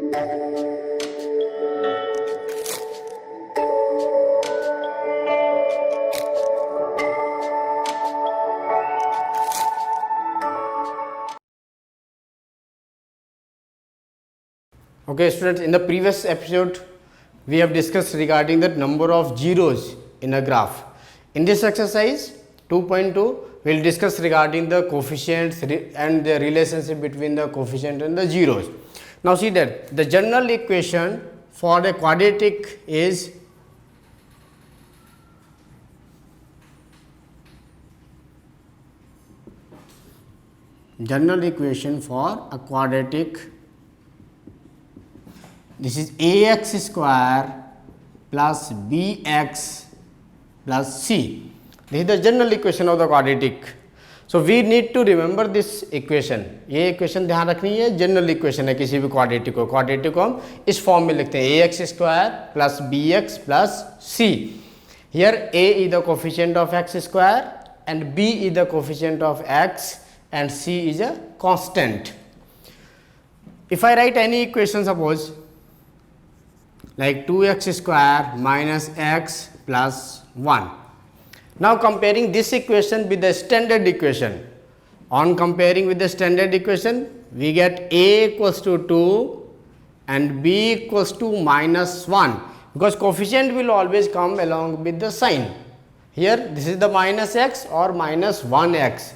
Okay students, in the previous episode we have discussed regarding the number of zeros in a graph. In this exercise 2.2 we will discuss regarding the coefficients and the relationship between the coefficient and the zeros. Now see that the general equation for a quadratic is this is ax square plus bx plus c. This is the general equation of the quadratic. So we need to remember this equation. ये equation ध्यान रखनी है, general equation है किसी भी quadratic को. Quadratic को हम इस form में लिखते हैं ax square plus bx plus c. Here a is the coefficient of x square and b is the coefficient of x and c is a constant. If I write any equation, suppose like 2x square minus x plus 1. Now comparing this equation with the standard equation. On comparing with the standard equation, we get a equals to 2 and b equals to minus 1, because coefficient will always come along with the sign. Here this is the minus x or minus 1x.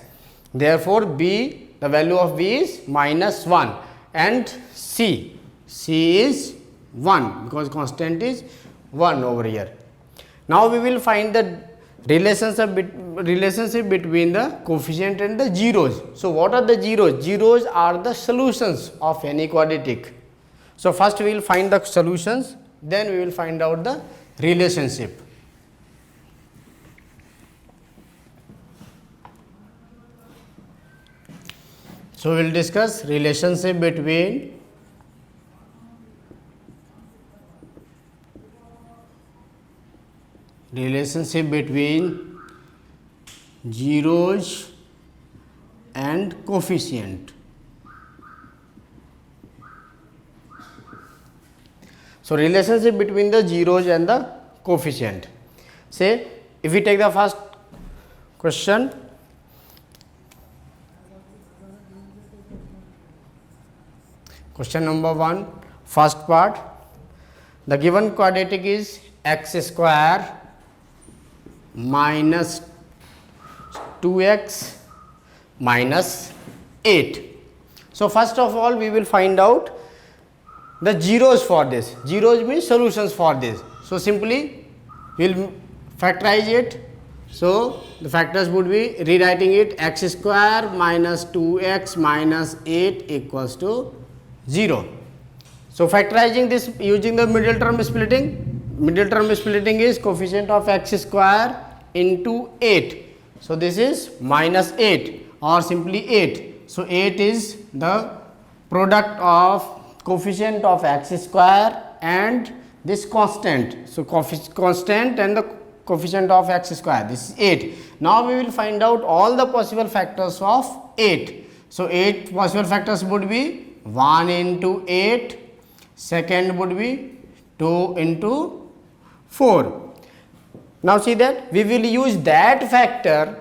Therefore b, the value of b is minus 1, and c is 1 because constant is 1 over here. Now we will find the relationship between the coefficient and the zeros. So what are the zeros? Zeros are the solutions of any quadratic. So first we will find the solutions, then we will find out the relationship. So we will discuss relationship between zeros and coefficient. So relationship between the zeros and the coefficient. Say if we take the first question, question number 1, first part, the given quadratic is x square minus 2x minus 8. So first of all we will find out the zeros for this. Zeros means solutions for this. So simply we will factorize it. So the factors would be rewriting it x square minus 2x minus 8 equals to 0. So factorizing this using the middle term splitting. Middle term splitting is coefficient of x square into 8. So this is minus 8 or simply 8. So 8 is the product of coefficient of x square and this constant. So constant and the coefficient of x square, this is 8. Now we will find out all the possible factors of 8. So 8 possible factors would be 1 into 8, second would be 2 into 4. Now see that we will use that factor.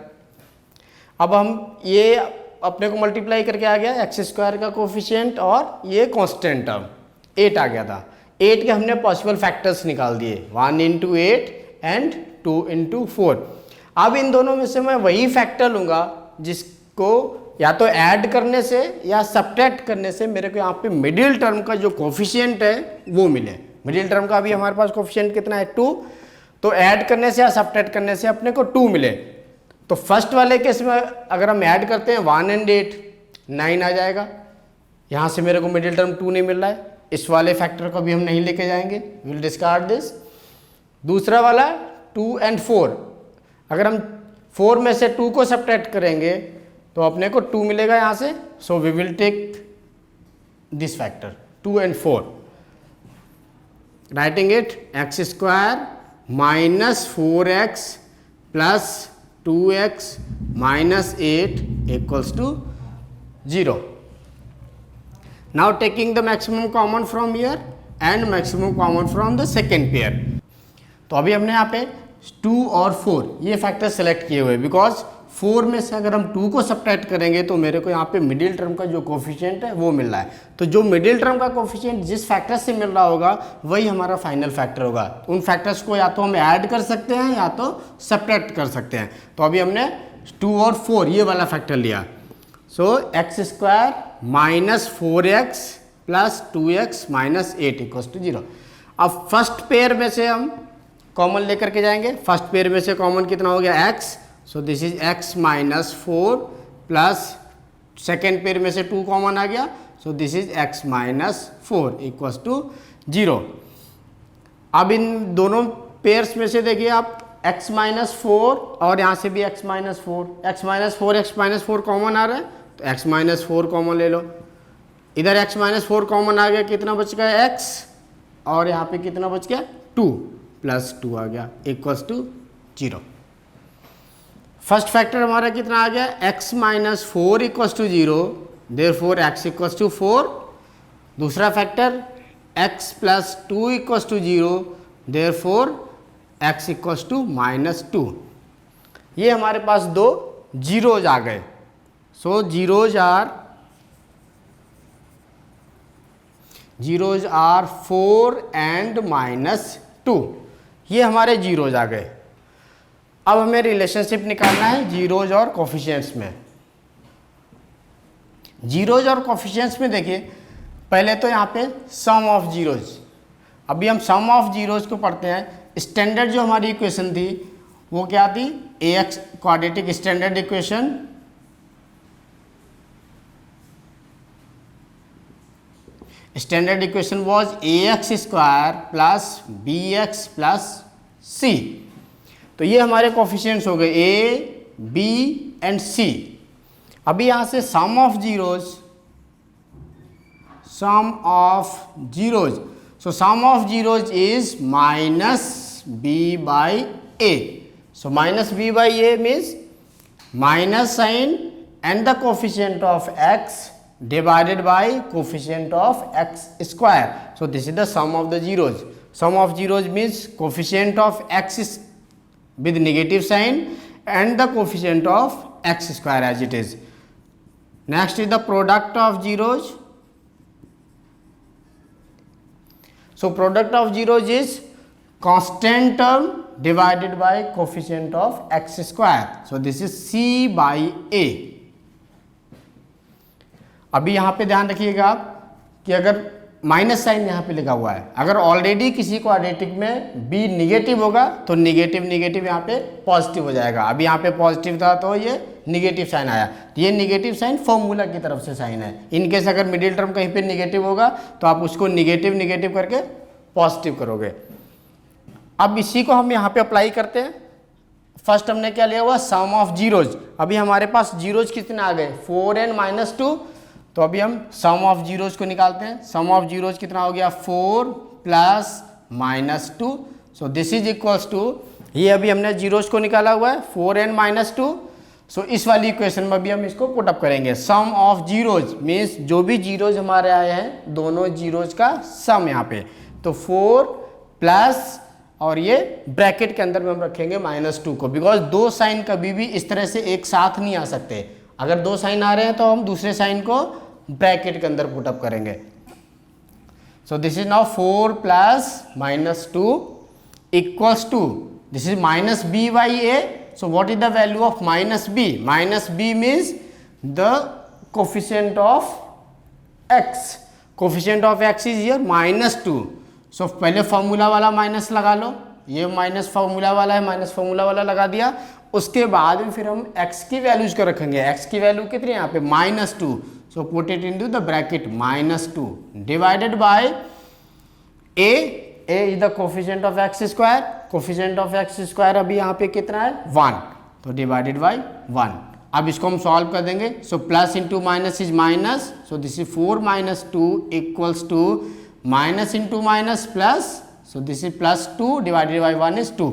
अब हम ये अपने को multiply करके आ गया x square का coefficient और ये कांस्टेंट टर्म 8 आ गया था. 8 के हमने पॉसिबल फैक्टर्स निकाल दिए 1 into 8 एंड 2 into 4. अब इन दोनों में से मैं वही फैक्टर लूँगा जिसको या तो ऐड करने से या सब्ट्रैक्ट करने से मेरे को यहाँ पे मिडिल टर्म का जो कोफिशिएंट है वो मिले. मिडिल टर्म का अभी हमारे पास कोफिशिएंट कितना है 2, तो ऐड करने से या सब्ट्रैक्ट करने से अपने को 2 मिले. तो फर्स्ट वाले केस में अगर हम ऐड करते हैं 1 and 8 9 आ जाएगा. यहाँ से मेरे को मिडिल टर्म 2 नहीं मिल रहा है, इस वाले फैक्टर को भी हम नहीं लेके जाएंगे, विल डिस्कार्ड दिस. दूसरा वाला 2 and 4, अगर हम 4 में से 2 को सब्ट्रैक्ट करेंगे तो अपने को 2 मिलेगा यहाँ से. So we will take this factor 2 and 4, writing it x square minus 4x plus 2x minus 8 equals to 0. Now taking the maximum common from here and maximum common from the second pair. तो अभी हमने यहाँ पे 2 और 4 ये factor select किए हुए, because 4 में से अगर हम 2 को सब्ट्रैक्ट करेंगे तो मेरे को यहाँ पे मिडिल टर्म का जो कोफिशिएंट है वो मिल रहा है। तो जो मिडिल टर्म का कोफिशिएंट जिस फैक्टर से मिल रहा होगा वही हमारा फाइनल फैक्टर होगा। उन फैक्टर्स को या तो हम ऐड कर सकते हैं या तो सब्ट्रैक्ट कर सकते हैं। तो अभी हमने 2 और 4 ये वाला फैक्टर लिया। So x square minus 4x plus 2x minus 8 equal to 0। अब फर्स्ट पेयर में से हम कॉमन लेकर के जाएंगे। फर्स्ट पेयर में से कॉमन कितना हो गया x, so this is x minus 4 plus second pair में से 2 कॉमन आ गया, so this is x minus 4 equal to 0। अब इन दोनों पेयर्स में से देखिए आप x माइनस 4 और यहाँ से भी x minus 4, x minus 4 common आ रहा है तो x माइनस 4 कॉमन ले लो। इधर x माइनस 4 कॉमन आ गया, कितना बच गया x, और यहाँ पे कितना बच गया 2 प्लस 2 आ गया इक्वल्स टू 0। फर्स्ट फैक्टर हमारा कितना आ गया x minus 4 equals to 0, therefore x equals to 4। दूसरा factor x plus 2 equals to 0, therefore x equals to minus 2। ये हमारे पास दो जीरोज आ गए। So zeros are 4 and minus 2, ये हमारे जीरोज आ गए। अब हमें रिलेशनशिप निकालना है जीरोज और कोफिशिएंट्स में। जीरोज और कोफिशिएंट्स में देखिए पहले तो यहाँ पे सम ऑफ जीरोज, अभी हम सम ऑफ जीरोज को पढ़ते हैं। स्टैंडर्ड जो हमारी इक्वेशन थी वो क्या थी, ax quadratic standard equation standard equation was ax square plus bx plus c। तो ये हमारे कोफिशिएंट्स हो गए a, b एंड c। अभी यहाँ से sum of zeros, so sum of zeros is minus b by a। So minus b by a means minus sign and the coefficient of x divided by coefficient of x square. So this is the sum of the zeros. Sum of zeros means coefficient of x is with negative sign and the coefficient of x square as it is. Next is the product of zeros. So product of zeros is constant term divided by coefficient of x square. So this is c by a. अभी यहाँ पे ध्यान रखिएगा आप कि अगर minus sign यहाँ पे लिखा हुआ है, अगर ऑलरेडी किसी क्वाड्रेटिक में b निगेटिव होगा तो निगेटिव निगेटिव यहाँ पे पॉजिटिव हो जाएगा। अभी यहाँ पे पॉजिटिव था तो ये निगेटिव साइन आया, तो ये निगेटिव साइन फॉर्मूला की तरफ से साइन है। इनकेस अगर मिडिल टर्म कहीं पे निगेटिव होगा तो आप उसको निगेटिव निगेटिव करके पॉजिटिव करोगे। अब इसी को हम यहाँ पे अप्लाई करते हैं। फर्स्ट हमने क्या लिया हुआ, सम ऑफ जीरोज। अभी हमारे पास जीरोज कितने आ गए 4 एंड माइनस 2, तो अभी हम सम ऑफ जीरोज को निकालते हैं। सम ऑफ जीरोज कितना हो गया 4 plus minus 2, so this is equals to, ये अभी हमने जीरोज को निकाला हुआ है 4 एंड माइनस 2। सो इस वाली इक्वेशन में भी हम इसको पुट अप करेंगे। सम ऑफ जीरोज मीन्स जो भी जीरोज हमारे आए हैं दोनों जीरोज का सम यहाँ पे, तो 4 प्लस और ये ब्रैकेट के अंदर में हम रखेंगे माइनस 2 को, बिकॉज दो साइन कभी भी इस तरह से एक साथ नहीं आ सकते। अगर दो साइन आ रहे हैं तो हम दूसरे साइन को ब्रैकेट के अंदर पुटअप करेंगे। So this is now 4 plus minus 2 equals to, this is minus b by a. So what is the value of minus b? Minus b means the coefficient of x. Coefficient of x is here minus 2। So पहले formula वाला minus लगा लो, ये minus formula वाला है, minus formula वाला लगा दिया। उसके बाद में फिर हम x की वैल्यूज को रखेंगे। x की वैल्यू कितनी है यहाँ पे minus 2, so put it into the bracket minus 2 divided by a is the coefficient of x square. Coefficient of x square अभी यहाँ पे कितना है 1, तो डिवाइडेड बाय 1। अब इसको हम सॉल्व कर देंगे। So plus into minus is minus, so this is 4 minus 2 equals to minus into minus plus, so this is plus 2 divided by 1 is 2.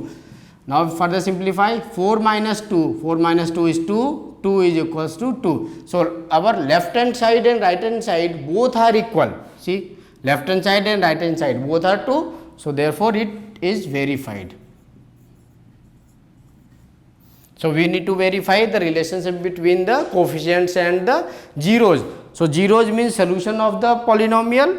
Now further simplify, 4 minus 2 is 2, 2 is equals to 2. So our left hand side and right hand side both are equal. See, left hand side and right hand side both are 2. So therefore it is verified. So we need to verify the relationship between the coefficients and the zeros. So zeros means solution of the polynomial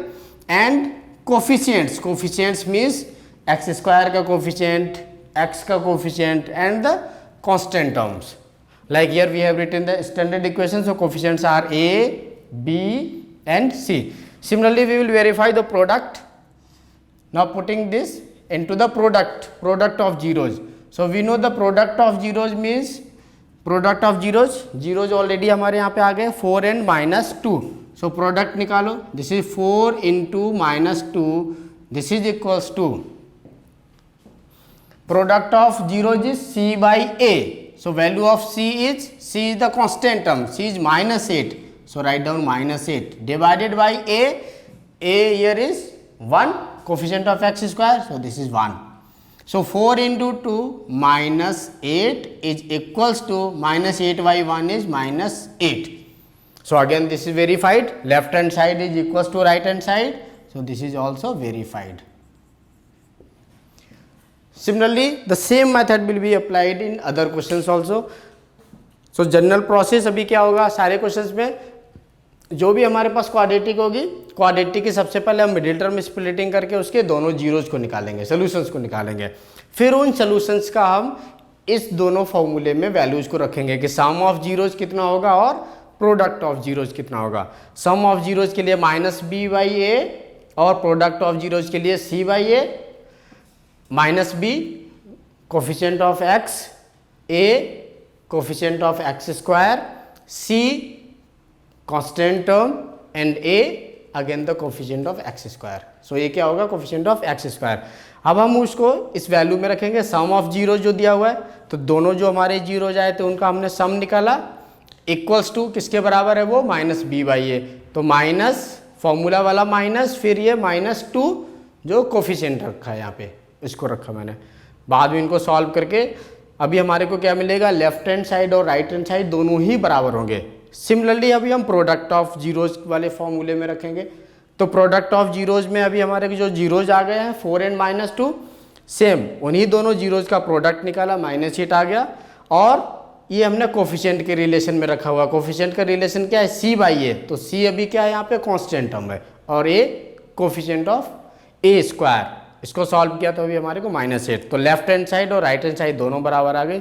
and coefficients. Coefficients means x square का coefficient, x का coefficient and the constant terms. Like here we have written the standard equation. So coefficients are a, b and c. Similarly we will verify the product. Now putting this into the product of zeros. So we know the product of zeros means product of zeros already हमारे यहाँ पे आ गए 4 and minus 2. So product निकालो, this is 4 into minus 2, this is equals to product of zeros is c by a. So value of c is the constant term, c is minus 8. So write down minus 8 divided by a here is 1, coefficient of x square, so this is 1. So 4 into 2 minus 8 is equals to minus 8 by 1 is minus 8. So again this is verified, left hand side is equals to right hand side, so this is also verified. Similarly the same method will be applied in other questions also. So general process अभी क्या होगा, सारे questions में जो भी हमारे पास quadratic होगी, quadratic की सबसे पहले हम मिडिल टर्म स्प्लिटिंग करके उसके दोनों जीरोज को निकालेंगे, सॉल्यूशंस को निकालेंगे. फिर उन सॉल्यूशंस का हम इस दोनों फॉर्मूले में वैल्यूज को रखेंगे कि सम ऑफ जीरोज कितना होगा और प्रोडक्ट ऑफ जीरोज कितना होगा. सम ऑफ जीरोज के लिए माइनस बी बाई ए और प्रोडक्ट ऑफ जीरोज के लिए C by A. Minus B coefficient of x, A coefficient of x square, C constant term and a again the coefficient of x square. So ये क्या होगा, coefficient of x square. अब हम उसको इस value में रखेंगे. सम ऑफ जीरो जो दिया हुआ है, तो दोनों जो हमारे जीरो जाए थे उनका हमने सम निकाला, इक्वल्स टू किसके बराबर है वो माइनस बी बाई ए. तो माइनस फॉर्मूला वाला माइनस, फिर ये माइनस 2 जो कोफिशिएंट रखा है यहाँ पे, इसको रखा मैंने. बाद में इनको सॉल्व करके अभी हमारे को क्या मिलेगा, लेफ्ट हैंड साइड और राइट हैंड साइड दोनों ही बराबर होंगे. सिमिलरली अभी हम प्रोडक्ट ऑफ जीरोज वाले फॉर्मूले में रखेंगे. तो प्रोडक्ट ऑफ जीरोज में अभी हमारे जो जीरोज आ गए हैं 4 एंड माइनस 2, सेम उन्हीं दोनों जीरोज का प्रोडक्ट निकाला, माइनस 8 आ गया. और ये हमने कोफिशिएंट के रिलेशन में रखा हुआ. कोफिशिएंट का रिलेशन क्या है, सी बाई ए. तो सी अभी क्या है यहाँ पे कांस्टेंट टर्म है, और ए कोफिशिएंट ऑफ ए स्क्वायर. इसको सॉल्व किया तो अभी हमारे को माइनस 8. तो लेफ्ट हैंड साइड और राइट हैंड साइड दोनों बराबर आ गए.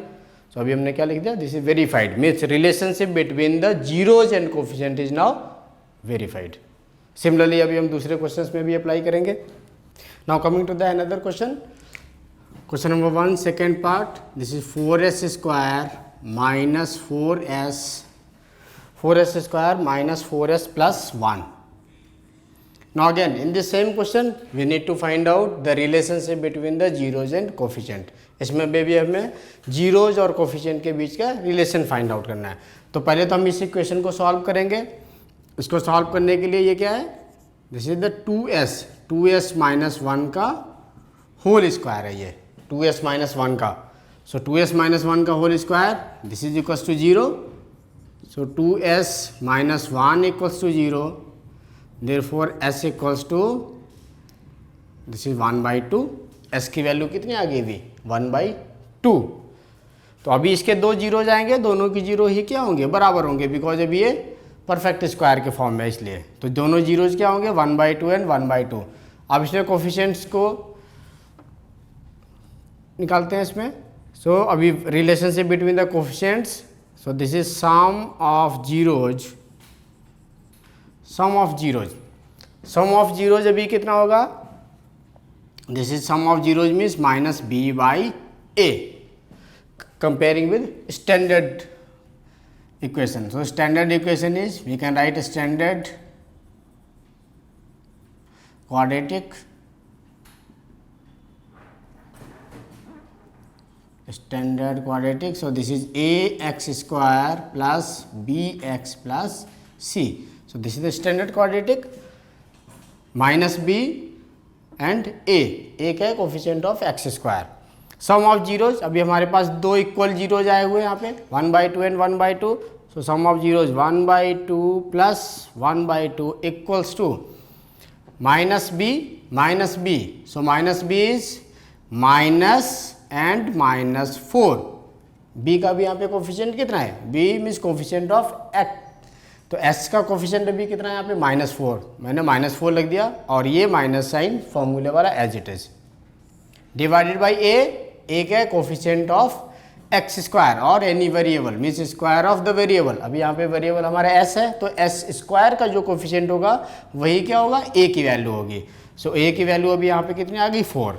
तो अभी हमने क्या लिख दिया, this is verified, means relationship between the zeros and coefficient is now verified. Similarly अभी हम दूसरे क्वेश्चंस में भी अप्लाई करेंगे. Now coming to the another question, question number 1 second part. This is 4s square minus 4s square minus 4s plus 1. Now again in the same question we need to find out the relationship between the zeros and coefficient. इसमें भी हमें zeros और coefficient के बीच का relation find out करना है. तो पहले तो हम इस इक्वेशन को सॉल्व करेंगे. इसको सॉल्व करने के लिए ये क्या है, this is the 2s minus 1 का होल स्क्वायर है. ये 2s माइनस 1 का, सो 2s माइनस 1 का whole square, this is equals to 0. So 2s minus 1 equals to 0, therefore s equals to this is 1/2. s की वैल्यू कितनी आ गई थी, 1/2. तो अभी इसके दो जीरो जाएंगे, दोनों की जीरो ही क्या होंगे, बराबर होंगे, बिकॉज अभी ये परफेक्ट स्क्वायर के फॉर्म में, इसलिए तो दोनों जीरोज क्या होंगे, 1/2 एंड 1/2. अब इसमें कोफिशिएंट्स को निकालते हैं इसमें. सो अभी relationship between the coefficients, so this is sum of zeros. Sum of zeros अभी कितना होगा, this is sum of zeros means minus b by a, comparing with standard equation. So standard equation is, we can write standard quadratic So this is ax square plus bx plus c. So this is the standard quadratic. Minus b and a क्या है, coefficient of x square. Sum of zeros, अभी हमारे पास दो equal zeros आए हुए हैं यहाँ पे, 1/2 and 1/2. So sum of zeros 1/2 plus 1/2 equals to minus b minus b. So minus b is minus and minus 4. b का भी यहाँ पे कोफिशिएंट कितना है? b means coefficient of x. तो s का कोफिशिएंट भी कितना है यहाँ पे? -4. मैंने -4 लिख दिया और ये माइनस साइन फॉर्मूले वाला as it is divided by a क्या है? कोफिशिएंट ऑफ एक्स स्क्वायर और any variable means square of the variable. अभी यहाँ पे वेरिएबल हमारा s है तो s स्क्वायर का जो कोफिशिएंट होगा वही क्या होगा? a की वैल्यू होगी. सो a की वैल्यू अभी यहाँ पे कितनी आ गई? 4.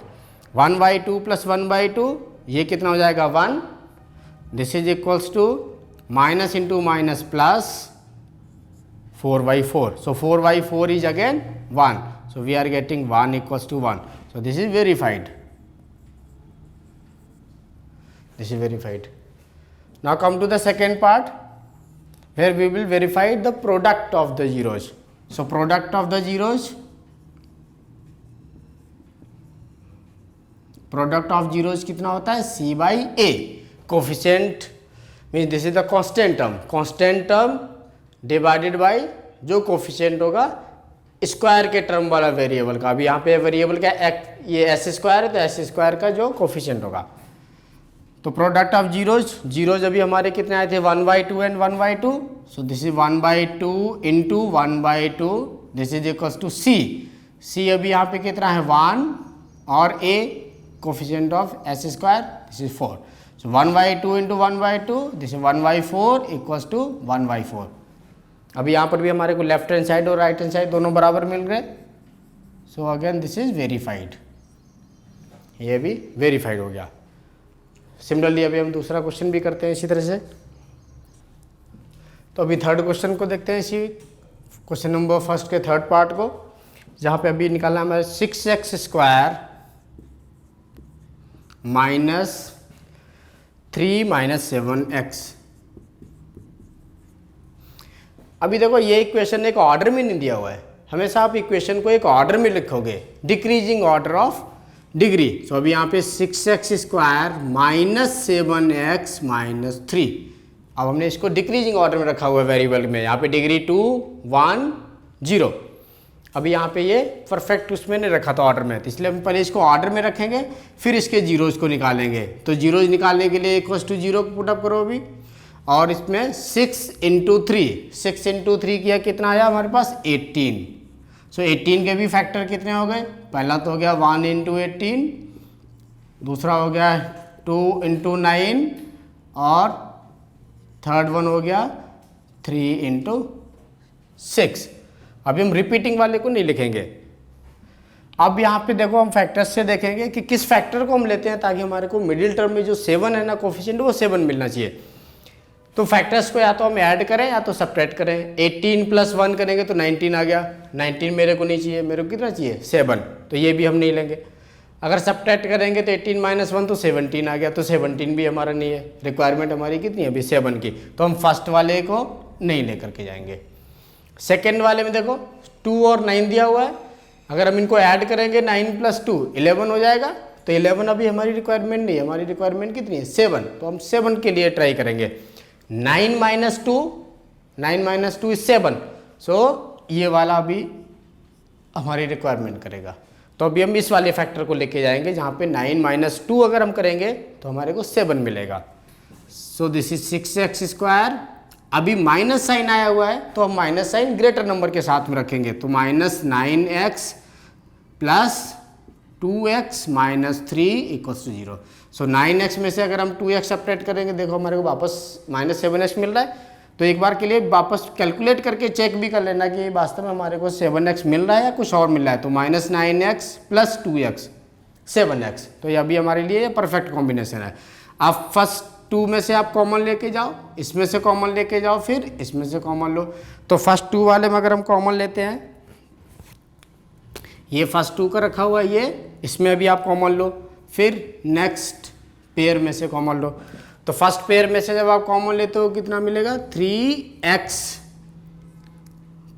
1/2 प्लस 1/2 ये कितना हो जाएगा? 1. This is equals to minus into minus plus 4/4. So 4/4 is again 1. So we are getting 1 equals to 1. So this is verified. This is verified. Now come to the second part where we will verify the product of the zeros. So product of the zeros, product of zeros कितना होता है? c by a. Coefficient means this is the constant term divided by जो coefficient होगा square के term वाला variable का. अभी यहाँ पे वेरिएबल क्या ये एस स्क्वायर है तो एस स्क्वायर का जो कोफिशिएंट होगा. तो प्रोडक्ट ऑफ जीरोज अभी हमारे कितने आए थे? 1/2 and 1/2. So this is 1/2 into 1/2. This is equals to C अभी यहाँ पे कितना है? 1 और a coefficient of S square this is 4. So 1/2 into 1/2 this is 1/4 equals to 1/4. अभी यहाँ पर भी हमारे को लेफ्ट हैंड साइड और राइट हैंड साइड दोनों बराबर मिल गए. So again this is verified. ये भी वेरीफाइड हो गया. सिमिलरली अभी हम दूसरा क्वेश्चन भी करते हैं इसी तरह से. तो अभी थर्ड क्वेश्चन को देखते हैं, इसी क्वेश्चन नंबर फर्स्ट के थर्ड पार्ट को, जहाँ पे अभी निकालना हमारे 6x square minus 3 minus 7x. अभी देखो ये इक्वेशन एक ऑर्डर में नहीं दिया हुआ है. हमेशा आप इक्वेशन को एक ऑर्डर में लिखोगे, डिक्रीजिंग ऑर्डर ऑफ डिग्री. सो अभी यहाँ पे 6x square minus 7x minus 3. अब हमने इसको डिक्रीजिंग ऑर्डर में रखा हुआ है वेरिएबल में. यहाँ पे डिग्री 2 1 0. अभी यहाँ पे ये परफेक्ट उसमें नहीं रखा था ऑर्डर में, तो इसलिए हम पहले इसको ऑर्डर में रखेंगे फिर इसके जीरोज को निकालेंगे. तो जीरोज निकालने के लिए इक्वल्स टू 0 को पुटअप करो अभी. और इसमें 6 इंटू 3 किया कितना आया हमारे पास? 18. सो 18 के भी फैक्टर कितने हो गए? पहला तो हो गया 1 इंटू 18, दूसरा हो गया 2 इंटू 9 और थर्ड वन हो गया 3 इंटू 6. अभी हम रिपीटिंग वाले को नहीं लिखेंगे. अब यहाँ पे देखो हम फैक्टर्स से देखेंगे कि किस फैक्टर को हम लेते हैं ताकि हमारे को मिडिल टर्म में जो 7 है ना कोफिशिएंट वो 7 मिलना चाहिए. तो फैक्टर्स को या तो हम ऐड करें या तो सब्ट्रैक्ट करें. 18 प्लस 1 करेंगे तो 19 आ गया. 19 मेरे को नहीं चाहिए, मेरे को कितना चाहिए? 7. तो ये भी हम नहीं लेंगे. अगर सब्ट्रैक्ट करेंगे तो 18 माइनस 1 तो 17 आ गया. तो 17 भी हमारा नहीं है. रिक्वायरमेंट हमारी कितनी है अभी? 7 की. तो हम फर्स्ट वाले को नहीं लेकर के जाएंगे. सेकेंड वाले में देखो 2 और 9 दिया हुआ है. अगर हम इनको ऐड करेंगे 9 प्लस 2 11 हो जाएगा. तो 11 अभी हमारी रिक्वायरमेंट नहीं है. हमारी रिक्वायरमेंट कितनी है? 7. तो हम 7 के लिए ट्राई करेंगे. 9 माइनस 2 इज 7. सो ये वाला अभी हमारी रिक्वायरमेंट करेगा. तो अभी हम इस वाले फैक्टर को लेके जाएंगे जहाँ पे 9 माइनस 2 अगर हम करेंगे तो हमारे को 7 मिलेगा. सो दिस इज 6x स्क्वायर. अभी माइनस साइन आया हुआ है तो हम माइनस साइन ग्रेटर नंबर के साथ में रखेंगे. तो minus 9x plus 2x minus 3 equals to 0. So 9x में से अगर हम 2x सब्ट्रैक्ट करेंगे, देखो हमारे को वापस माइनस 7x मिल रहा है. तो एक बार के लिए वापस कैलकुलेट करके चेक भी कर लेना कि वास्तव में हमारे को 7x मिल रहा है या कुछ और मिल रहा है. तो minus 9x plus 2x 7x. तो ये अभी हमारे लिए परफेक्ट कॉम्बिनेशन है. आप फर्स्ट 2 में से आप कॉमन लेके जाओ, इसमें से कॉमन लेके जाओ, फिर इसमें से कॉमन लो. तो फर्स्ट 2 वाले में अगर हम कॉमन लेते हैं, ये फर्स्ट 2 का रखा हुआ है, ये इसमें अभी आप कॉमन लो, फिर नेक्स्ट पेयर में से कॉमन लो. तो फर्स्ट पेयर में से जब आप कॉमन लेते हो कितना मिलेगा? 3x.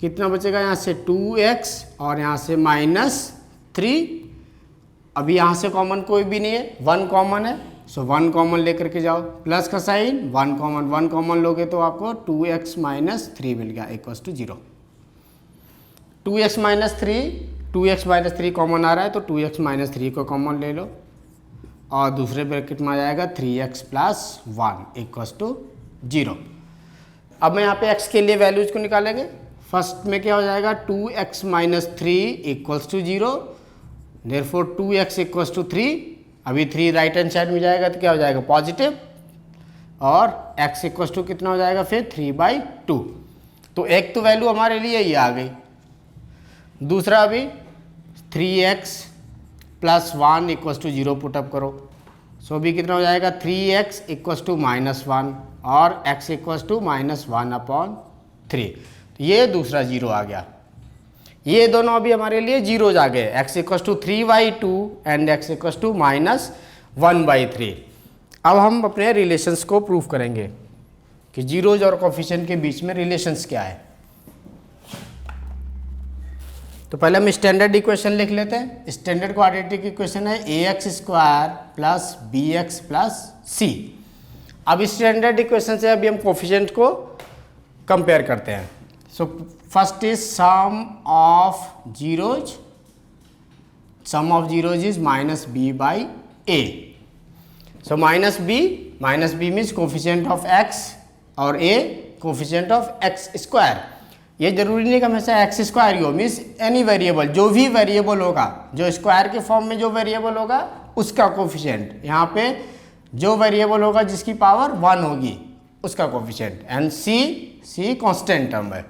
कितना बचेगा? यहाँ से 2x और यहाँ से माइनस 3. अभी यहाँ से कॉमन कोई भी नहीं है, 1 कॉमन है. सो 1 कॉमन लेकर के जाओ, प्लस का साइन 1 कॉमन लोगे तो आपको 2x माइनस 3 मिल गया equals to 0। 2x minus 3 common आ रहा है तो 2x माइनस 3 को कॉमन ले लो और दूसरे ब्रैकेट में आ जाएगा 3x प्लस 1 इक्वल्स टू 0। अब मैं यहाँ पे x के लिए वैल्यूज को निकालेंगे। फर्स्ट में क्या हो जाएगा 2x minus 3 equals to 0, therefore 2x equals to 3। अभी 3 राइट हैंड साइड में जाएगा तो क्या हो जाएगा पॉजिटिव, और x इक्वल्स टू कितना हो जाएगा फिर 3/2। तो एक तो वैल्यू हमारे लिए ये आ गई। दूसरा अभी 3x plus 1 equals to 0 put up करो, सो अभी कितना हो जाएगा 3x इक्वल्स टू -1 और x इक्वल्स टू -1/3। ये दूसरा 0 आ गया। ये दोनों अभी हमारे लिए जीरोज आ गए, x equals to 3/2 and x equals to -1/3। अब हम अपने रिलेशंस को प्रूव करेंगे कि जीरोज और कोफिशिएंट के बीच में रिलेशंस क्या है। तो पहले हम स्टैंडर्ड इक्वेशन लिख लेते हैं। स्टैंडर्ड क्वाड्रेटिक इक्वेशन है ax² plus bx plus c। अब स्टैंडर्ड इक्वेशन से अभी हम कोफिशिएंट को कंपेयर करते हैं। So first is sum of zeros is -b/a। So -b means coefficient of x और a कोफिशिएंट ऑफ x²। ये जरूरी नहीं कि हमेशा x² ही हो, मीन्स एनी वेरिएबल, जो भी वेरिएबल होगा, जो स्क्वायर के फॉर्म में जो वेरिएबल होगा उसका कोफिशिएंट। यहाँ पे जो वेरिएबल होगा जिसकी पावर 1 होगी उसका coefficient, and c constant term है।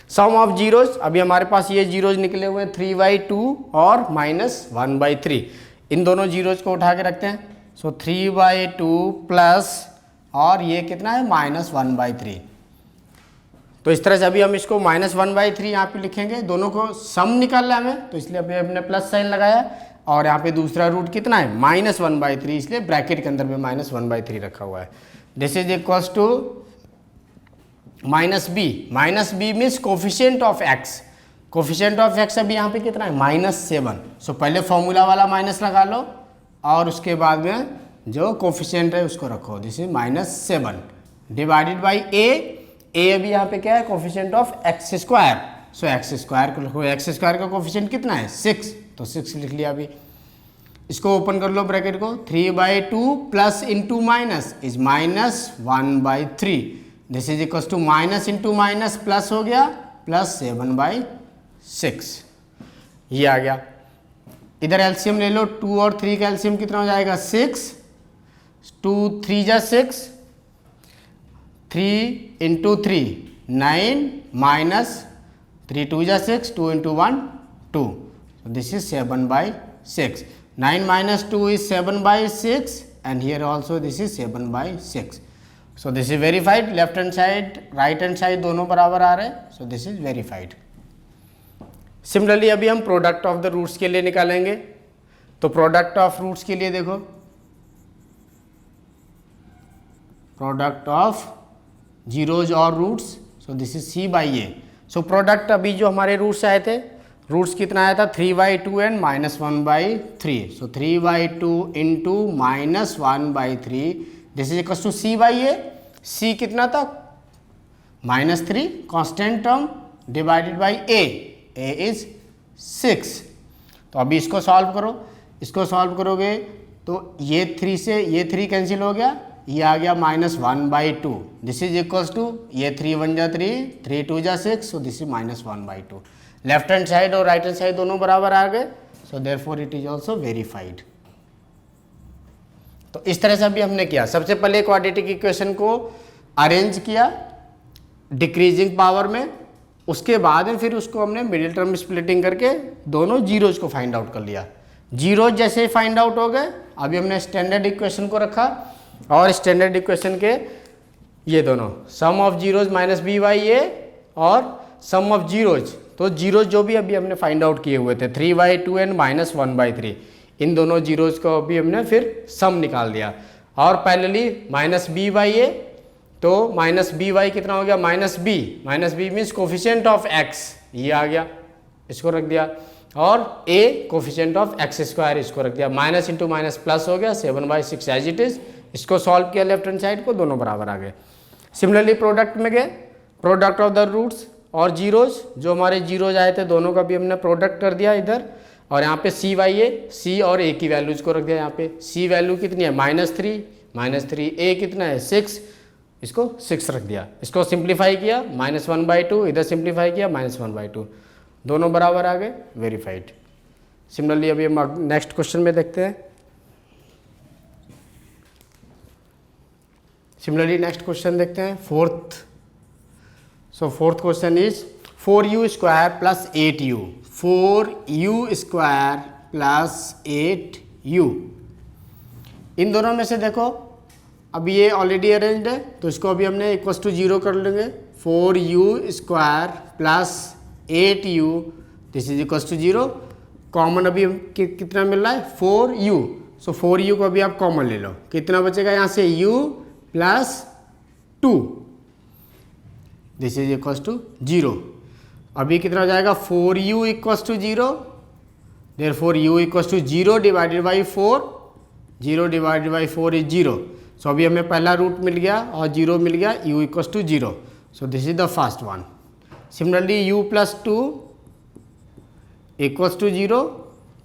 सम ऑफ जीरोज, अभी हमारे पास ये जीरोज निकले हुए हैं 3/2 और -1/3। इन दोनों जीरोज को उठा के रखते हैं। सो 3/2 प्लस और ये कितना है -1/3। तो इस तरह से अभी हम इसको -1/3 यहाँ पे लिखेंगे। दोनों को सम निकालना है हमें, तो इसलिए अभी हमने प्लस साइन लगाया, और यहाँ पे दूसरा रूट कितना है -1/3, इसलिए ब्रैकेट के अंदर में -1/3 रखा हुआ है। This is equals to -b means coefficient of x। Coefficient of x अभी यहाँ पे कितना है -7। सो पहले फॉर्मूला वाला माइनस लगा लो और उसके बाद में जो कोफिशिएंट है उसको रखो। This is -7 divided by a अभी यहाँ पे क्या है coefficient of x²। So x² को लिखो, x² का कोफिशिएंट कितना है 6, तो 6 लिख लिया। अभी इसको ओपन कर लो ब्रैकेट को, 3/2 plus into minus is -1/3। This is equals to minus into minus plus हो गया, प्लस 7/6 ये आ गया। इधर एलसीएम ले लो, 2 और 3 का एलसीएम कितना हो जाएगा 6, 2 3 जा 6, 3 इंटू 3 9 माइनस 3 2 जा 6, 2 into 1 2, this is 7/6। 9 minus 2 is 7/6 and here also this is 7/6. So this is verified. Left hand side, right hand side दोनों बराबर आ रहे हैं. So this is verified. Similarly अभी हम प्रोडक्ट ऑफ द रूट्स के लिए निकालेंगे. तो प्रोडक्ट ऑफ रूट्स के लिए देखो, प्रोडक्ट ऑफ जीरोज और roots. So this is c/a. So product अभी जो हमारे रूट्स आए थे, रूट्स कितना आया था 3/2 and -1/3. So 3/2 into -1/3 this is equal to c/a. c कितना था -3 constant term divided by a is 6. तो अभी इसको सॉल्व करो. इसको सॉल्व करोगे तो ये 3 से ये 3 कैंसिल हो गया, ये आ गया -1/2. दिस इज इक्वल्स टू ये 3 1 जा 3, 3 2 जा 6. सो this is -1/2. Left hand side और राइट हैंड साइड दोनों बराबर आ गए. So therefore it is also verified. तो इस तरह से अभी हमने किया. सबसे पहले क्वाड्रेटिक इक्वेशन को अरेंज किया डिक्रीजिंग पावर में, उसके बाद में फिर उसको हमने मिडिल टर्म स्प्लिटिंग करके दोनों जीरोज को फाइंड आउट कर लिया. जीरोज जैसे ही फाइंड आउट हो गए, अभी हमने स्टैंडर्ड इक्वेशन को रखा और स्टैंडर्ड इक्वेशन के ये दोनों सम ऑफ जीरोज -b/a और सम ऑफ जीरोज. तो जीरोज जो भी अभी हमने फाइंड आउट किए हुए थे 3/2 एंड -1/3, इन दोनों जीरोज को अभी हमने फिर सम निकाल दिया. और पैरेलली -b/a, तो -by कितना हो गया -b means coefficient of x, ये आ गया. इसको रख दिया, और a coefficient of x square इसको रख दिया, माइनस इंटू माइनस प्लस हो गया, 7/6 एज इट इज। इसको सॉल्व किया लेफ्ट हैंड साइड को, दोनों बराबर आ गए। सिमिलरली प्रोडक्ट में गए, प्रोडक्ट ऑफ द रूट्स और जीरोज, जो हमारे जीरोज आए थे दोनों का भी हमने प्रोडक्ट कर दिया इधर, और यहाँ पे सी बाई ए, सी और ए की वैल्यूज को रख दिया। यहाँ पे सी वैल्यू कितनी है -3, ए कितना है 6, इसको 6 रख दिया। इसको सिंप्लीफाई किया, -1/2, इधर सिंप्लीफाई किया -1/2, दोनों बराबर आ गए, वेरीफाइड। सिमिलरली अभी हम नेक्स्ट क्वेश्चन में देखते हैं। सिमिलरली नेक्स्ट क्वेश्चन देखते हैं, fourth. So fourth question is 4u square plus 8u, 4u square plus 8u। इन दोनों में से देखो, अभी ये ऑलरेडी अरेंज्ड है तो इसको अभी हमने इक्वल्स टू 0 कर लेंगे। 4u square plus 8u, this is equals to 0। Common अभी कितना मिल रहा है 4u, सो 4u को अभी आप कॉमन ले लो, कितना बचेगा यहाँ से u plus 2, this is equals to 0। अभी कितना हो जाएगा 4u equals to 0, therefore u equals to 0 divided by 4, 0 divided by 4 is 0। So अभी हमें पहला रूट मिल गया और 0 मिल गया, u equals to 0, so this is the first one. Similarly u plus 2 equals to 0,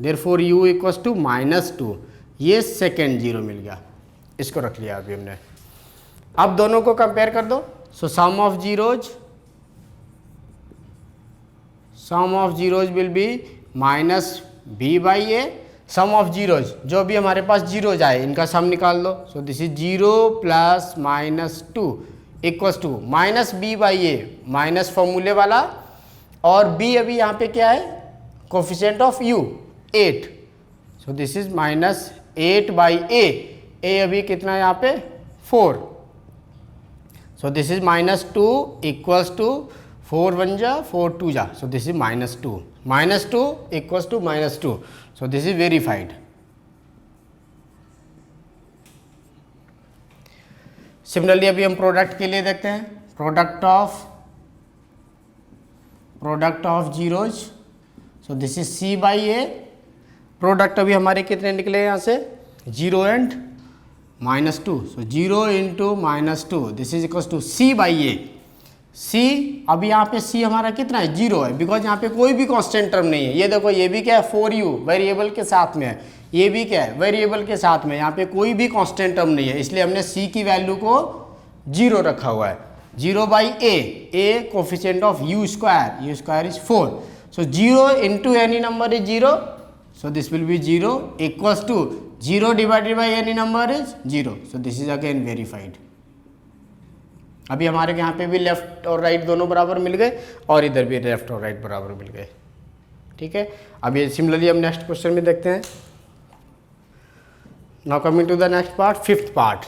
therefore u equals to -2, ये second 0 मिल गया, इसको रख लिया अभी हमने। अब दोनों को कंपेयर कर दो, so sum of zeros will be -b/a, sum of zeros जो भी हमारे पास जीरोज आए इनका सम निकाल दो। So this is 0 plus -2 equals to -b/a, minus फॉर्मूले वाला, और b अभी यहाँ पे क्या है coefficient of u 8, so this is -8/a, a अभी कितना है यहाँ पे 4, so this is -2 equals to 4 1 जा 4 2 जा, so this is -2 equals to -2, so this is verified. Similarly अभी हम प्रोडक्ट के लिए देखते हैं, product of zeros, so this is c/a। Product अभी हमारे कितने निकले यहाँ से 0 and -2, so 0 into -2, this is equals to c/a। c अभी यहाँ पे c हमारा कितना है 0 है, बिकॉज यहाँ पे कोई भी कांस्टेंट टर्म नहीं है। ये देखो, ये भी क्या है 4u वेरिएबल के साथ में है, ये भी क्या है वेरिएबल के साथ में, यहाँ पे कोई भी कांस्टेंट टर्म नहीं है, इसलिए हमने c की वैल्यू को 0 रखा हुआ है। 0/a, a coefficient of u square is 4, so 0 into any number is 0, so this will be 0 equals to 0 divided by any number is 0, so this is again verified. अभी हमारे यहाँ पे भी लेफ्ट और राइट दोनों बराबर मिल गए, और इधर भी लेफ्ट और राइट बराबर मिल गए, ठीक है। अभी सिमिलरली हम नेक्स्ट क्वेश्चन में देखते हैं। Now coming to the next part, fifth part,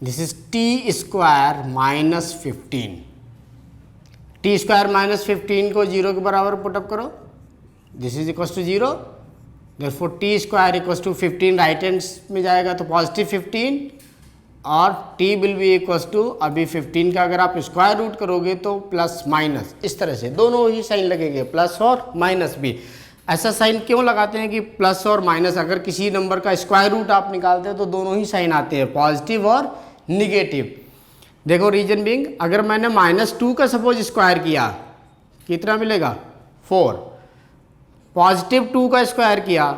this is t square -15। T square -15 को 0 के बराबर पुटअप करो, this is equals to 0, therefore t square equals to 15 right hand में जाएगा तो +15, और t will be equals to, अभी 15 का अगर आप स्क्वायर रूट करोगे तो प्लस माइनस, इस तरह से दोनों ही साइन लगेंगे, प्लस और माइनस भी। ऐसा साइन क्यों लगाते हैं कि प्लस और माइनस, अगर किसी नंबर का स्क्वायर रूट आप निकालते हैं तो दोनों ही साइन आते हैं, पॉजिटिव और निगेटिव। देखो रीजन बीइंग, अगर मैंने -2 का सपोज स्क्वायर किया, कितना मिलेगा 4, +2 का स्क्वायर किया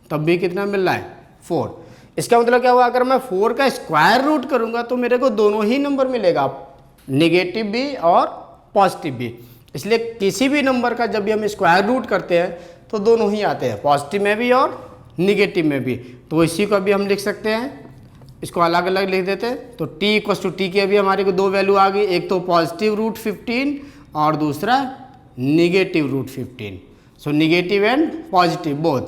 तब भी कितना मिल रहा है 4। इसका मतलब क्या हुआ, अगर मैं 4 का स्क्वायर रूट करूंगा तो मेरे को दोनों ही नंबर मिलेगा, निगेटिव भी और पॉजिटिव भी। इसलिए किसी भी नंबर का जब भी हम स्क्वायर रूट करते हैं तो दोनों ही आते हैं, पॉजिटिव में भी और निगेटिव में भी। तो इसी को अभी हम लिख सकते हैं, इसको अलग अलग लिख देते हैं। तो t इक्वल्स टू टी की अभी हमारे को 2 वैल्यू आ गई, एक तो पॉजिटिव रूट 15 और दूसरा negative root 15। So negative and positive both,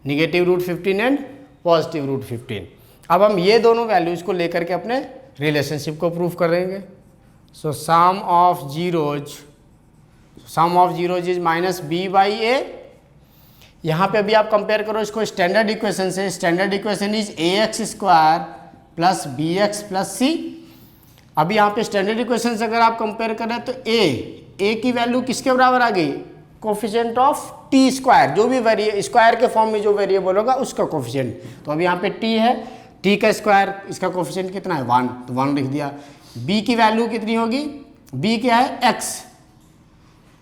negative root 15 and positive root 15। अब हम ये दोनों वैल्यूज को लेकर के अपने रिलेशनशिप को प्रूव करेंगे। सो sum of zeros is -b/a। यहाँ पे अभी आप कंपेयर करो इसको स्टैंडर्ड इक्वेशन से, standard equation is ax square plus bx plus c। अभी यहाँ पे स्टैंडर्ड इक्वेशन से अगर आप कंपेयर करें तो a ए की वैल्यू किसके बराबर आ गई, कोफिशिएंट ऑफ टी स्क्वायर, जो भी स्क्वायर के फॉर्म में जो वेरिएबल होगा उसका कोफिशिएंट। तो अभी यहाँ पे टी है, टी का स्क्वायर, इसका कोफिशिएंट कितना है 1, तो 1 लिख दिया। बी की वैल्यू कितनी होगी, बी क्या है एक्स,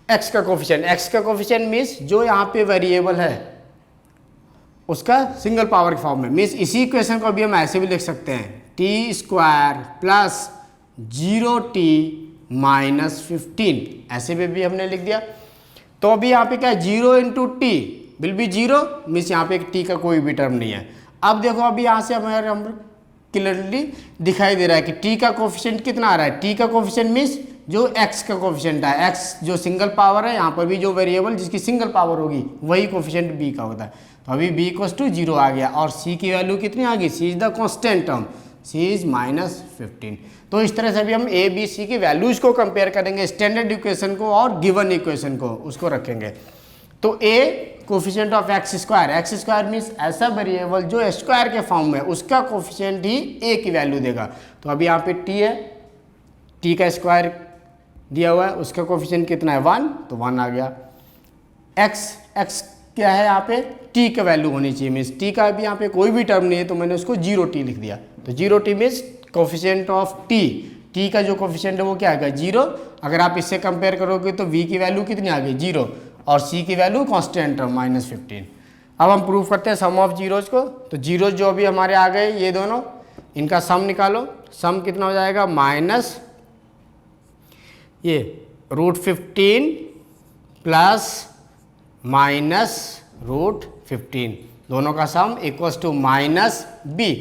एक्स का कोफिशिएंट, एक्स का कोफिशिएंट मीन्स जो यहाँ पे वेरिएबल है उसका सिंगल पावर के फॉर्म में, मीन्स इसी इक्वेशन को अभी हम ऐसे भी लिख सकते हैं, T square plus 0t minus 15, ऐसे भी हमने लिख दिया। तो अभी यहाँ पे क्या है, 0 into T will be 0, means यहाँ पे टी का कोई भी टर्म नहीं है। अब देखो अभी यहाँ से हमारे हम क्लियरली दिखाई दे रहा है कि टी का कोफिशिएंट कितना आ रहा है, टी का कोफिशिएंट मीन्स जो एक्स का कोफिशिएंट है, एक्स जो सिंगल पावर है, यहाँ पर भी जो वेरिएबल जिसकी सिंगल पावर होगी वही कोफिशिएंट बी का होता है। तो अभी बी इक्वल्स टू 0 आ गया, और सी की वैल्यू कितनी आ गई, C is the constant term, C is minus 15। तो इस तरह से अभी हम ए बी सी की वैल्यूज को कंपेयर करेंगे, स्टैंडर्ड इक्वेशन को और गिवन इक्वेशन को, उसको रखेंगे। तो A coefficient of x square means ऐसा वेरिएबल जो स्क्वायर के फॉर्म में, उसका कोफिशिएंट ही ए की वैल्यू देगा। तो अभी यहाँ पे टी है, टी का स्क्वायर दिया हुआ है, उसका कोफिशिएंट कितना है 1, तो 1 आ गया। एक्स क्या है यहाँ पे, टी का वैल्यू होनी चाहिए, मीन्स टी का अभी यहाँ पे कोई भी टर्म नहीं है तो मैंने उसको 0t लिख दिया। तो 0t means coefficient of T का जो कोफिशिएंट है वो क्या आएगा 0। अगर आप इससे कंपेयर करोगे तो v की वैल्यू कितनी आ गई 0, और c की वैल्यू कांस्टेंट टर्म माइनस 15। अब हम प्रूव करते हैं सम ऑफ जीरोज को। तो जीरोज जो अभी हमारे आ गए ये दोनों, इनका सम निकालो। सम कितना हो जाएगा, माइनस ये √15 प्लस माइनस √15, दोनों का sum equals to minus b.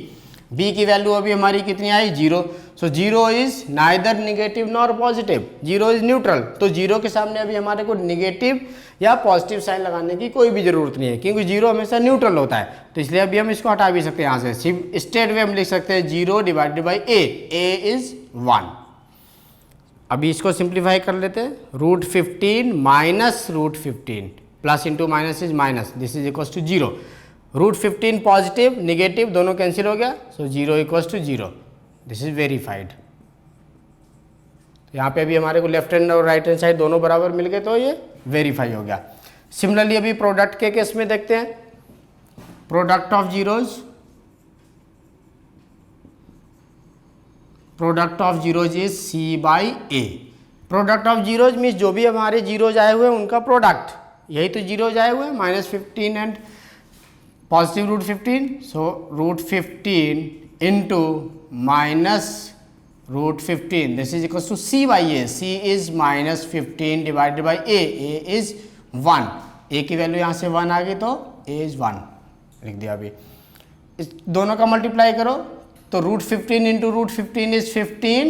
B की वैल्यू अभी हमारी कितनी आई 0। So 0 is neither negative nor positive, 0 is neutral. तो 0 के सामने अभी हमारे को निगेटिव या पॉजिटिव साइन लगाने की कोई भी जरूरत नहीं है, क्योंकि 0 हमेशा न्यूट्रल होता है। तो इसलिए अभी हम इसको हटा भी सकते हैं यहाँ से। स्ट्रेट वे हम लिख सकते हैं 0 डिवाइडेड बाई ए इज 1। अभी इसको सिंप्लीफाई कर लेते हैं, √15 minus √15 plus into minus is minus, this is equals to 0। √15 positive negative दोनों कैंसिल हो गया, so 0 equals to 0, this is verified. यहाँ पे अभी हमारे को लेफ्ट हैंड और राइट हैंड साइड दोनों बराबर मिल गए, तो ये वेरीफाई हो गया। सिमिलरली अभी प्रोडक्ट के केस में देखते हैं, product of zeros, product of zeros is C/A। Product of zeros means जो भी हमारे जीरोज आए हुए हैं उनका प्रोडक्ट, यही तो जीरोज आए हुए हैं, -15 and positive √15, so √15 into minus √15, this is equal to C/A। C is -15 divided by A is 1। A की वैल्यू यहाँ से 1 आ गई, तो A इज 1 लिख दिया। अभी इस दोनों का मल्टीप्लाई करो, तो √15 into √15 is 15,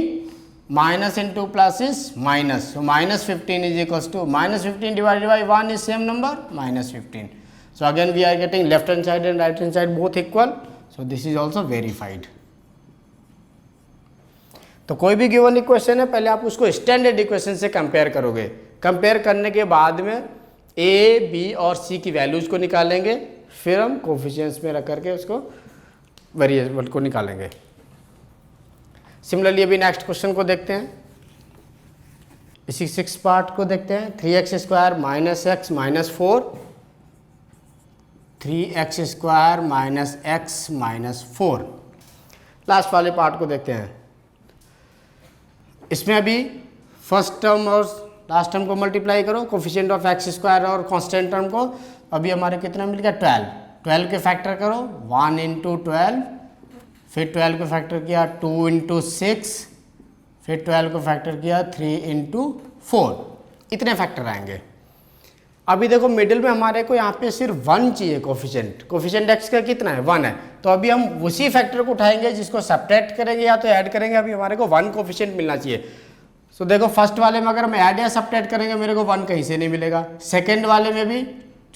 minus into plus is minus, so -15 is equals to -15 divided by 1 is same number -15। So again we are getting left hand side and right hand side both equal, so this is also verified। तो कोई भी given equation है, पहले आप उसको standard equation से compare करोगे। Compare करने के बाद में ए बी और सी की वैल्यूज को निकालेंगे, फिर हम कोफिशिएंट्स में रख करके उसको वेरिएबल को निकालेंगे। सिमिलरली अभी नेक्स्ट क्वेश्चन को देखते हैं, इसी 6 पार्ट को देखते हैं। 3x² - x - 4, 3x² - x - 4। Last वाले पार्ट को देखते हैं। इसमें अभी फर्स्ट टर्म और लास्ट टर्म को मल्टीप्लाई करो, कोफिशिएंट ऑफ x² और कांस्टेंट टर्म को। अभी हमारे कितना मिल गया 12 के फैक्टर करो, 1 इंटू 12, फिर 12 को फैक्टर किया 2 इंटू 6, फिर 12 को फैक्टर किया 3 इंटू 4, इतने फैक्टर आएंगे। अभी देखो मिडिल में हमारे को यहाँ पे सिर्फ 1 चाहिए कोफिशिएंट x का कितना है 1 है, तो अभी हम उसी फैक्टर को उठाएंगे जिसको सब्ट्रैक्ट करेंगे या तो ऐड करेंगे। अभी हमारे को 1 कोफिशिएंट मिलना चाहिए। सो देखो फर्स्ट वाले में अगर हम ऐड या सब्ट्रैक्ट करेंगे मेरे को 1 कहीं से नहीं मिलेगा। सेकेंड वाले में भी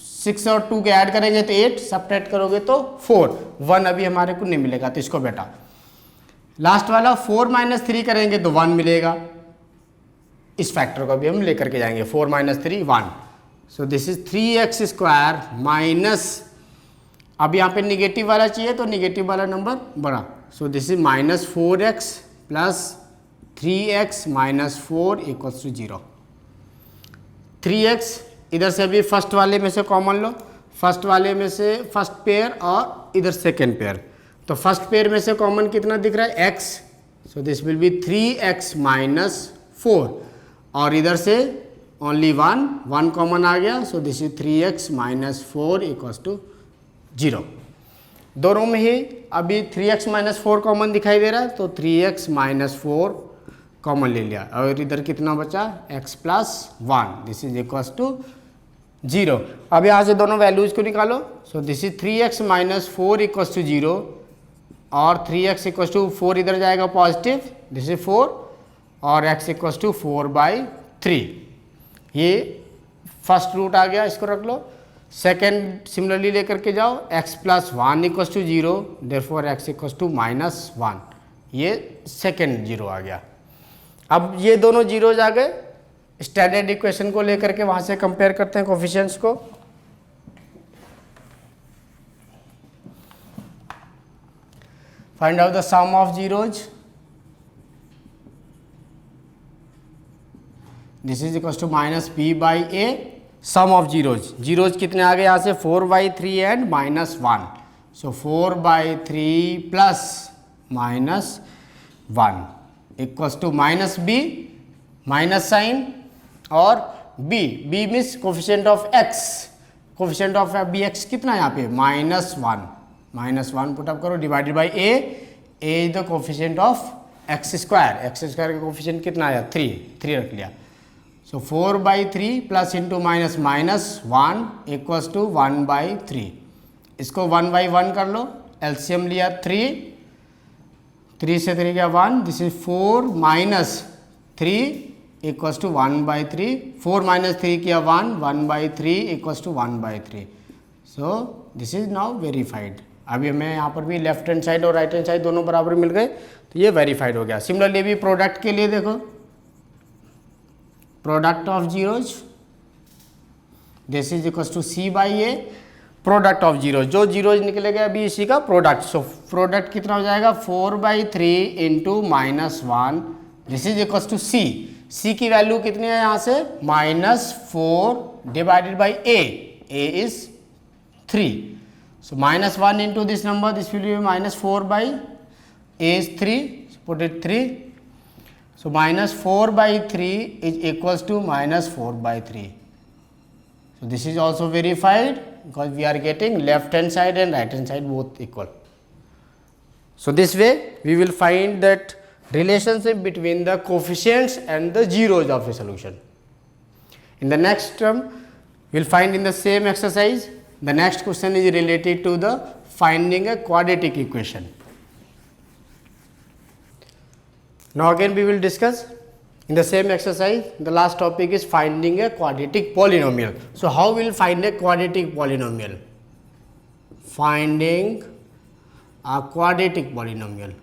6 और 2 के ऐड करेंगे तो 8, सब्ट्रैक्ट करोगे तो 4, 1 अभी हमारे को नहीं मिलेगा, तो इसको बेटा। लास्ट वाला 4 - 3 करेंगे तो 1 मिलेगा, इस फैक्टर को अभी हम लेकर के जाएंगे, 4 - 3 1। सो दिस इज 3x² माइनस, अब यहाँ पे निगेटिव वाला चाहिए तो निगेटिव वाला नंबर बड़ा, so this is -4x plus 3x - 4 equals to 0। 3x, इधर से अभी फर्स्ट वाले में से कॉमन लो, फर्स्ट वाले में से फर्स्ट पेयर और इधर सेकेंड पेयर। तो फर्स्ट पेयर में से कॉमन कितना दिख रहा है? x, so this will be 3x minus 4, और इधर से ओनली 1 कॉमन आ गया, so this is 3x minus 4 equals to 0। दोनों में ही अभी 3x माइनस 4 कॉमन दिखाई दे रहा है, तो 3x माइनस 4 कॉमन ले लिया, और इधर कितना बचा? x plus 1, this is equals to 0। अब यहाँ से दोनों वैल्यूज को निकालो, so this is 3x minus 4 equals to 0, और 3x इक्वल्स टू 4 इधर जाएगा पॉजिटिव, दिस इज 4, और x इक्वल्स टू 4/3। ये फर्स्ट रूट आ गया, इसको रख लो। सेकेंड सिमिलरली लेकर के जाओ, x plus 1 equals to 0, therefore x equals to minus 1, ये सेकेंड जीरो आ गया। अब ये दोनों जीरोज आ गए, स्टैंडर्ड इक्वेशन को लेकर के वहाँ से कंपेयर करते हैं कोफिशिएंट्स को। Find out the sum of zeros, this is equals to minus b/a, sum of zeros. Zeros कितने आ गए यहाँ से? 4/3 and minus 1, so 4/3 plus minus 1 equals to minus b, minus sign, और b means coefficient of x, coefficient of bx कितना है यहाँ पे? -1 पुटअप करो, divided by a is the coefficient of x square का कोफिशिएंट कितना आया? 3 रख लिया, so 4/3 plus into minus -1 equals to 1/3। इसको 1/1 कर लो, एलसीएम लिया 3 से 3 गया 1, this is 4 minus 3 equals to 1/3, 4 minus 3 किया 1/3 equals to 1/3, so this is now verified. अभी हमें यहाँ पर भी लेफ्ट हैंड साइड और राइट हैंड साइड दोनों बराबर मिल गए, तो ये वेरीफाइड हो गया। सिमिलरली भी प्रोडक्ट के लिए देखो, product of zeros, this is equals to c/a, product of zeros, जो जीरोज निकलेगा अभी इसी का प्रोडक्ट, सो प्रोडक्ट कितना हो जाएगा? 4/3 into -1, this is equals to c की वैल्यू कितनी है यहाँ से? -4 divided by a is 3, so -1 into this number, this will be -4/a is 3, put it 3, so -4/3 is equals to -4/3, so this is also verified because we are getting left hand side and right hand side both equal. So this way we will find that relationship between the coefficients and the zeros of a solution. In the next term we will find in the same exercise, the next question is related to the finding a quadratic equation. Now again we will discuss in the same exercise, the last topic is finding a quadratic polynomial. So how we will find a quadratic polynomial? Finding a quadratic polynomial.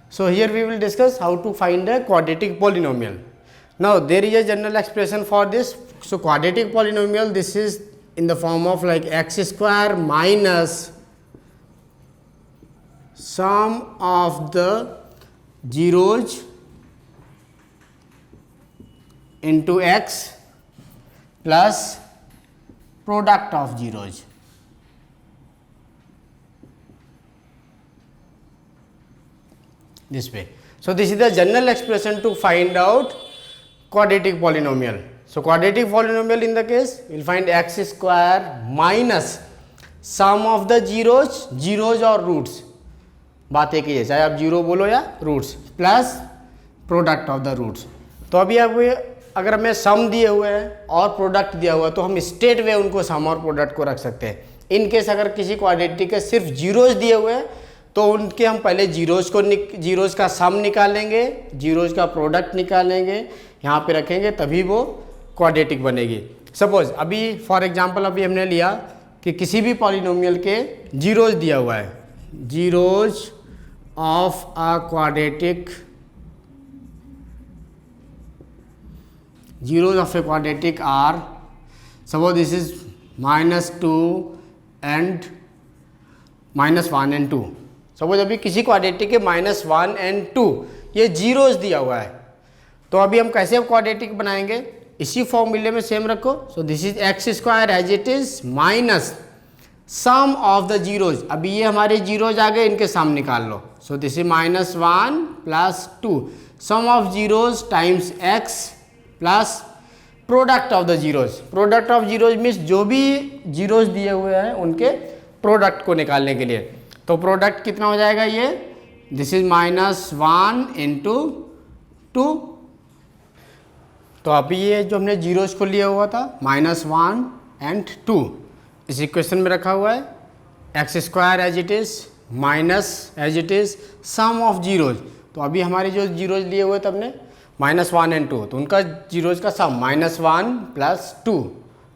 So here we will discuss how to find a quadratic polynomial. Now there is a general expression for this. So quadratic polynomial, this is in the form of like x square minus sum of the zeros into x plus product of zeros. This way. So this is the general expression to find out quadratic polynomial. So quadratic polynomial in the case, we will find x square minus sum of the zeros और roots, बात एक ही है, चाहे आप zero बोलो या roots, plus product of the roots. तो अभी अगर हमें सम दिए हुए हैं और प्रोडक्ट दिया हुआ है तो हम स्ट्रेट वे उनको सम और प्रोडक्ट को रख सकते हैं। इन केस अगर किसी क्वाड्रेटिक के सिर्फ जीरोज दिए हुए हैं तो उनके हम पहले जीरोज का सम निकालेंगे, जीरोज का प्रोडक्ट निकालेंगे, यहाँ पे रखेंगे, तभी वो क्वाड्रेटिक बनेगी। सपोज अभी फॉर एग्जांपल अभी हमने लिया कि किसी भी पॉलिनोमियल के जीरोज दिया हुआ है, zeros of a quadratic, zeros of a quadratic are, suppose this is -2 and -1 and 2, suppose अभी किसी क्वाड्रेटिक के -1 and 2 ये जीरोज दिया हुआ है, तो अभी हम कैसे क्वाड्रेटिक बनाएंगे, इसी फॉर्मूले में सेम रखो। So this is x square as it is minus sum of the zeros. अभी ये हमारे जीरोज आ गए, इनके सम निकाल लो। So this is -1 + 2 sum of zeros times x plus product of the zeros. Product of zeros means जो भी जीरोज दिए हुए हैं उनके प्रोडक्ट को निकालने के लिए। तो प्रोडक्ट कितना हो जाएगा ये, दिस इज -1 × 2। तो अभी ये जो हमने जीरोज को लिया हुआ था -1 and 2 इस इक्वेशन में रखा हुआ है, x square as it is minus as it is sum of zeros. तो अभी हमारे जो जीरोज लिए हुए थे हमने -1 and 2, तो उनका जीरोज का सम -1 + 2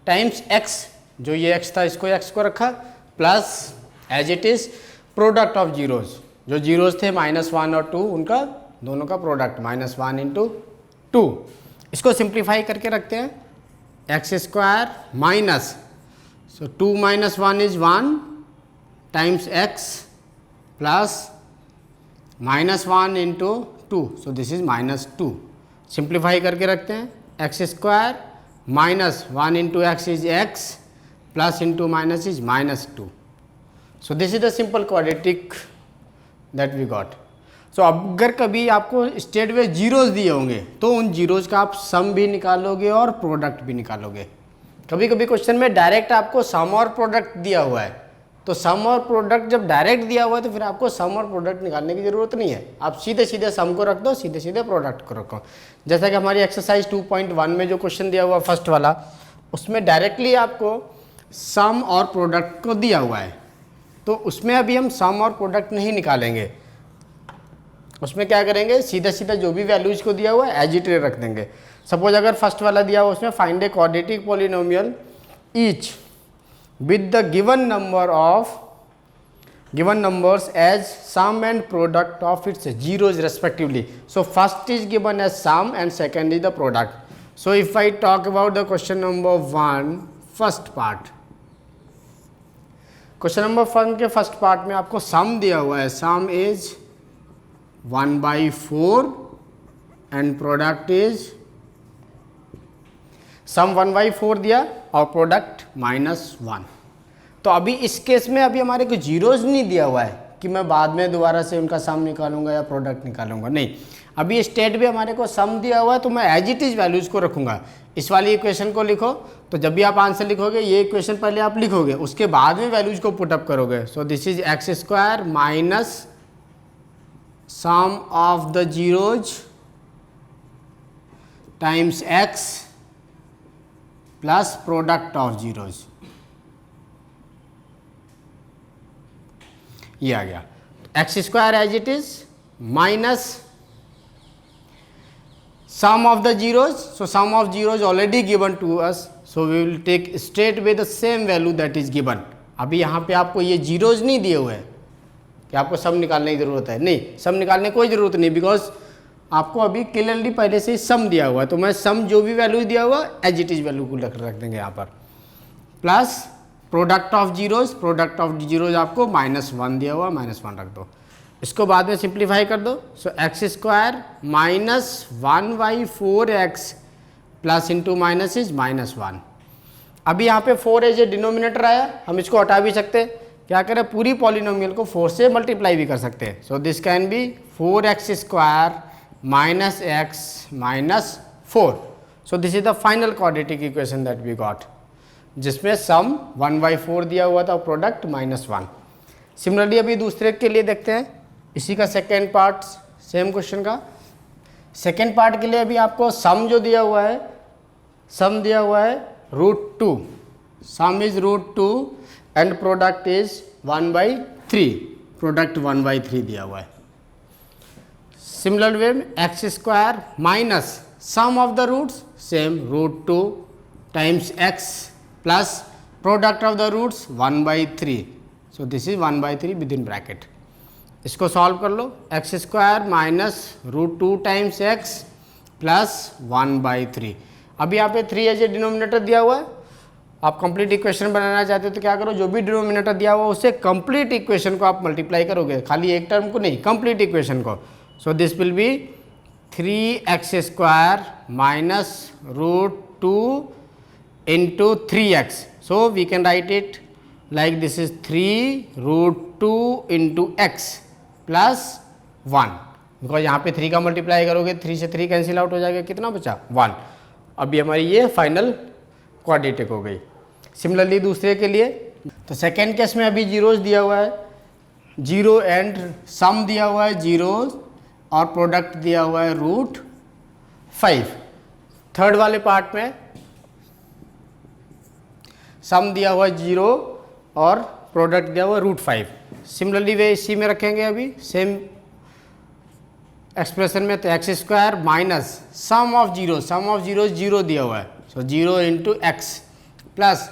टाइम्स एक्स, जो ये एक्स था इसको एक्स को रखा, plus as it is product of zeros, जो जीरोज थे -1 और 2 उनका दोनों का प्रोडक्ट -1 × 2। इसको सिंप्लीफाई करके रखते हैं, x square minus, so 2 - 1 is 1 times x plus -1 × 2, so this is -2। Simplify करके रखते हैं, x square -1 × x is x plus into minus is -2। So this is the simple quadratic that we got. So अगर कभी आपको state में zeros दिए होंगे तो उन जीरोज का आप सम भी निकालोगे और प्रोडक्ट भी निकालोगे। कभी कभी क्वेश्चन में डायरेक्ट आपको सम और प्रोडक्ट दिया हुआ है, तो सम और प्रोडक्ट जब डायरेक्ट दिया हुआ है तो फिर आपको सम और प्रोडक्ट निकालने की ज़रूरत नहीं है, आप सीधे सीधे सम को रख दो, सीधे सीधे प्रोडक्ट को रखो। जैसा कि हमारी एक्सरसाइज 2.1 में जो क्वेश्चन दिया हुआ फर्स्ट वाला, उसमें डायरेक्टली आपको सम और प्रोडक्ट को दिया हुआ है, तो उसमें अभी हम सम और प्रोडक्ट नहीं निकालेंगे। उसमें क्या करेंगे, सीधा सीधा जो भी वैल्यूज को दिया हुआ है एज इट इज रख देंगे। सपोज अगर फर्स्ट वाला दिया हुआ उसमें find a quadratic polynomial each with the given numbers as sum and product of its zeros respectively. So first is given as sum and second is the product. So if I talk about the question number 1 first part, question number 1 के first part में आपको sum दिया हुआ है, sum is 1/4 and product is, sum 1/4 दिया और product -1। तो अभी इस केस में अभी हमारे को जीरोज नहीं दिया हुआ है कि मैं बाद में दोबारा से उनका सम निकालूंगा या प्रोडक्ट निकालूंगा, नहीं। अभी स्टेट भी हमारे को सम दिया हुआ है तो मैं एज इट इज वैल्यूज को रखूंगा। इस वाली इक्वेशन को लिखो, तो जब भी आप आंसर लिखोगे ये इक्वेशन पहले आप लिखोगे, उसके बाद में वैल्यूज को पुटअप करोगे। So this is x square minus sum of the zeros times x plus product of zeros, ये आ गया। X square as it is minus sum of the zeros, so sum of zeros already given to us, so we will take straight away the same value that is given. अभी यहाँ पे आपको ये zeros नहीं दिए हुए हैं कि आपको सम निकालने की ज़रूरत है, नहीं, सम निकालने की कोई ज़रूरत नहीं, बिकॉज आपको अभी क्लियरली पहले से ही सम दिया हुआ है। तो मैं सम जो भी वैल्यू दिया हुआ एज इट इज वैल्यू को रख देंगे यहाँ पर, plus product of zeros, product of zeros आपको -1 दिया हुआ, -1 रख दो, इसको बाद में सिंप्लीफाई कर दो। So x square minus 1/4x plus into minus is -1। अभी यहाँ पे 4 एज ए डिनोमिनेटर आया, हम इसको हटा भी सकते हैं, क्या करें पूरी पॉलिनोमियल को 4 से मल्टीप्लाई भी कर सकते हैं। So this can be 4x square minus x minus 4। So this is the final quadratic equation that we got, जिसमें सम 1/4 दिया हुआ था, प्रोडक्ट -1। सिमिलरली अभी दूसरे के लिए देखते हैं, इसी का सेकेंड पार्ट सेम क्वेश्चन का। सेकेंड पार्ट के लिए अभी आपको सम जो दिया हुआ है, सम दिया हुआ है √2, sum is √2 and product is 1/3, product 1/3 दिया हुआ है। सिमिलर वे में x square minus sum of the roots same √2 times x plus product of the roots 1/3, so this is 1/3 within bracket. इसको सॉल्व कर लो, x square minus √2 times x plus 1/3। अभी यहाँ पे 3 एज ए डिनोमिनेटर दिया हुआ है आप कंप्लीट इक्वेशन बनाना चाहते हो तो क्या करो, जो भी डिनोमिनेटर दिया हुआ उससे कंप्लीट इक्वेशन को आप मल्टीप्लाई करोगे, खाली एक टर्म को नहीं, कंप्लीट इक्वेशन को. सो this will B 3x² minus √2 into 3x. So we can write it like this is 3√2 into x plus 1, because यहाँ पे 3 का मल्टीप्लाई करोगे 3 से 3 कैंसिल आउट हो जाएगा, कितना बचा 1. अभी हमारी ये फाइनल क्वाड्रेटिक हो गई. सिमिलरली दूसरे के लिए, तो सेकेंड केस में अभी जीरोज दिया हुआ है, जीरो एंड सम दिया हुआ है जीरोज और प्रोडक्ट दिया हुआ है √5. थर्ड वाले पार्ट में सम दिया हुआ है 0 और प्रोडक्ट दिया हुआ है √5. सिमिलरली वे इसी में रखेंगे अभी सेम एक्सप्रेशन में, तो x² minus sum of zero 0 दिया हुआ है, सो 0 into x plus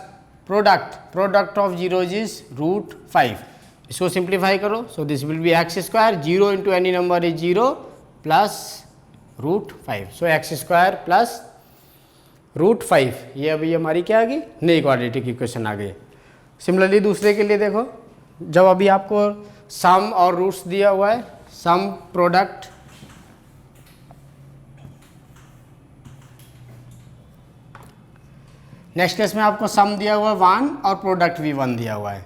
product of zeros is √5. इसको सिंप्लीफाई करो, सो this will B x², 0 into any number is 0 plus √5. So x² plus √5, ये अभी हमारी क्या आ गई, नई क्वाड्रेटिक इक्वेशन आ गई. सिमिलरली दूसरे के लिए देखो, जब अभी आपको सम और रूट्स दिया हुआ है, सम प्रोडक्ट नेक्स्ट केस में आपको सम दिया हुआ है 1 और प्रोडक्ट भी 1 दिया हुआ है.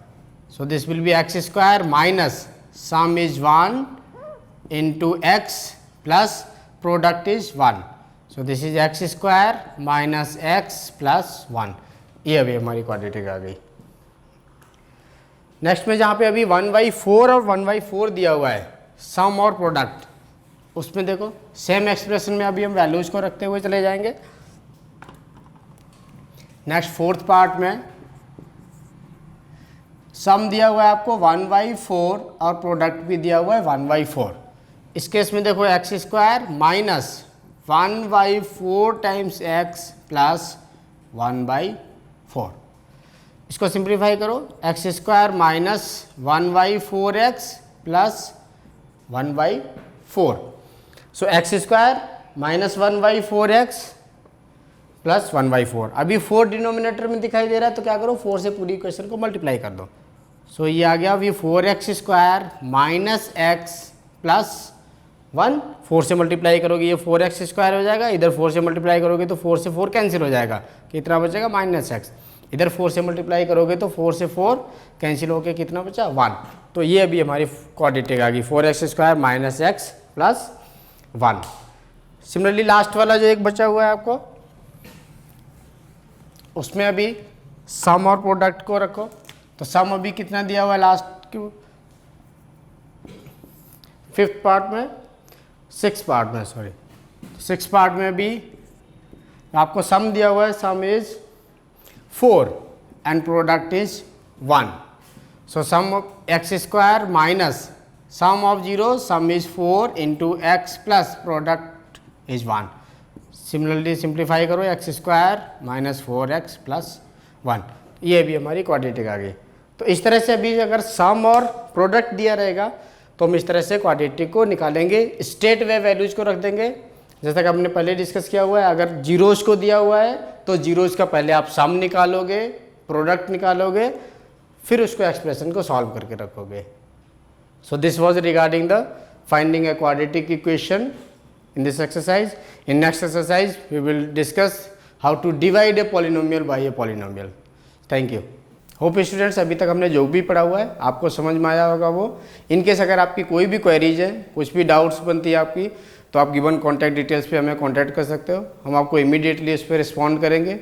सो this will B x² minus some is 1 into x plus product is 1. So this is x² minus x plus 1. ये अभी हमारी क्वाड्रेटिक आ गई. नेक्स्ट में जहाँ पे अभी 1/4 और 1/4 दिया हुआ है सम और प्रोडक्ट, उसमें देखो सेम एक्सप्रेशन में अभी हम वैल्यूज को रखते हुए चले जाएंगे. नेक्स्ट फोर्थ पार्ट में सम दिया हुआ है आपको 1/4 और प्रोडक्ट भी दिया हुआ है 1/4. इस केस में देखो x² minus 1/4 times x plus 1/4. इसको सिंप्लीफाई करो, x² माइनस 1/4x प्लस 1/4. सो x² माइनस 1/4x प्लस 1/4. अभी 4 डिनोमिनेटर में दिखाई दे रहा है, तो क्या करो 4 से पूरी इक्वेशन को मल्टीप्लाई कर दो. सो ये आ गया अभी 4x² माइनस x प्लस 1. 4 से मल्टीप्लाई करोगे ये 4x² हो जाएगा, इधर 4 से मल्टीप्लाई करोगे तो 4 से 4 कैंसिल हो जाएगा, कितना बचेगा -x. इधर 4 से मल्टीप्लाई करोगे तो 4 से 4 कैंसिल होकर कितना बचा 1. तो ये अभी हमारी क्वाड्रेटिक आ गई 4x² minus x plus 1. Similarly last वाला जो एक बचा हुआ है आपको, उसमें अभी सम और प्रोडक्ट को रखो. तो सम अभी कितना दिया हुआ है लास्ट की फिफ्थ पार्ट में, सिक्स पार्ट में, सॉरी 6 पार्ट में भी आपको सम दिया हुआ है, sum is 4 and product is 1. So sum x² minus sum of zero sum is 4 into x plus product is 1. Similarly simplify करो, x² माइनस 4x प्लस 1. ये भी हमारी क्वाड्रेटिक आ गई. तो इस तरह से अभी अगर सम और प्रोडक्ट दिया रहेगा तो हम इस तरह से क्वाड्रेटिक को निकालेंगे. स्टेट वे वैल्यूज को रख देंगे, जैसा कि हमने पहले डिस्कस किया हुआ है. अगर जीरोज को दिया हुआ है तो जीरोज का पहले आप सम निकालोगे, प्रोडक्ट निकालोगे, फिर उसको एक्सप्रेशन को सॉल्व करके रखोगे. So this was regarding the finding a quadratic equation in this exercise. In next exercise we will discuss how to divide a polynomial by a polynomial. Thank you. Hope students अभी तक हमने जो भी पढ़ा हुआ है आपको समझ में आया होगा. वो इनकेस अगर आपकी कोई भी क्वेरीज है, कुछ भी डाउट्स बनती है आपकी, तो आप गिवन कॉन्टैक्ट डिटेल्स पे हमें कॉन्टैक्ट कर सकते हो. हम आपको इमीडिएटली इस पर रिस्पॉन्ड करेंगे.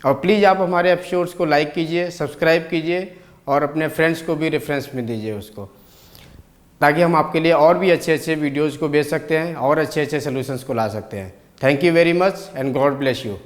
और प्लीज़ आप हमारे एपिसोड्स को लाइक कीजिए, सब्सक्राइब कीजिए और अपने फ्रेंड्स को भी रेफरेंस में दीजिए उसको, ताकि हम आपके लिए और भी अच्छे अच्छे वीडियोज़ को भेज सकते हैं और अच्छे अच्छे सोल्यूशंस को ला सकते हैं. Thank you very much and God bless you.